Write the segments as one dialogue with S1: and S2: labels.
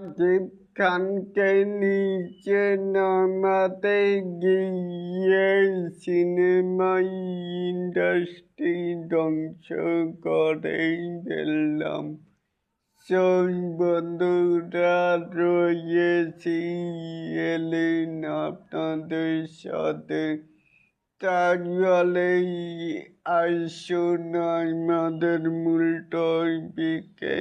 S1: সাকিব খানকে নিচে নামাতে গিয়ে সিনেমা ইন্ডাস্ট্রি ধ্বংস করেই ফেললাম। বন্ধুরা রয়েছি এলেন আপনাদের সাথে, তাহলে আসুন আমাদের মূল টপিকে।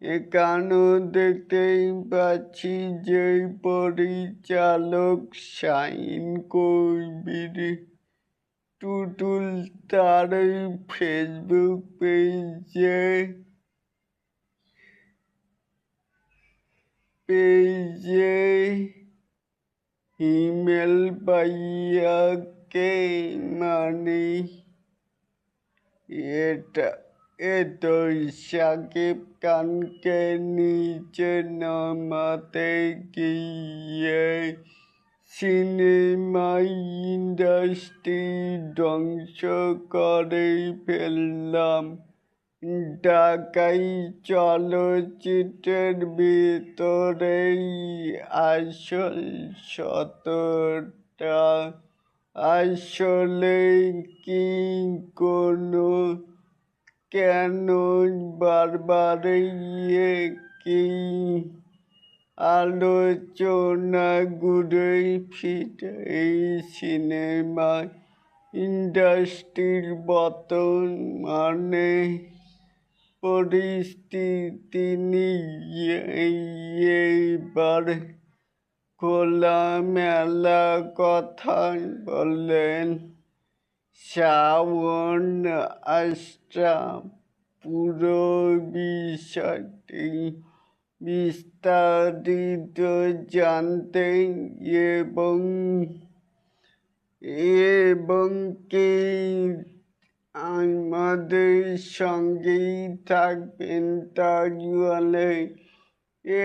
S1: এখানেও দেখতেই পাচ্ছি যে পরিচালক শাহিন কবির টুটুল তার ফেসবুক পেজে হিমেল ভাইয়াকে মানে এটা শাকিব খানকে নিচে নামাতে গিয়ে সিনেমা ইন্ডাস্ট্রি ধ্বংস করে ফেললাম। ঢাকাই চলচ্চিত্রের ভিতরেই আসল সত্যটা। আসলে কি কোনো কেন বারবার কি আলোচনা ঘুরে ফিরে এই সিনেমা ইন্ডাস্ট্রির বর্তমানে পরিস্থিতি নিয়ে এবার খোলামেলা কথা বললেন শাওন আশরাফ। পুরো বিষয়টি বিস্তারিত জানতে এবং কি আমাদের সঙ্গেই থাকবেন, তাহলে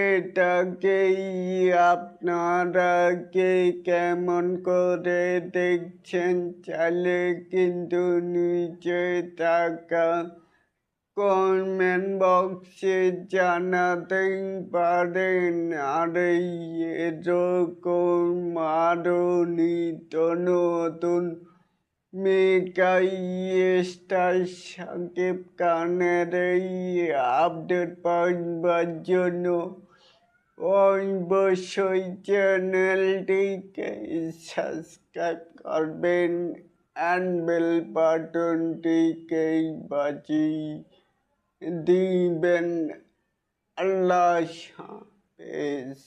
S1: এটাকেই আপনারা কেমন করে দেখছেন চাইলে কিন্তু নিচে থাকা কমেন্ট বক্সে জানাতেই পারেন। আর এরকম আরও নিত্য নতুন মেগা স্টার শাকিব খানের এই আপডেট পাওয়ার জন্য অবশ্যই চ্যানেলটিকে সাবস্ক্রাইব করবেন অ্যান্ড বেল বাটনটিকে বাজিয়ে দিবেন। আল্লাহ হাফেজ।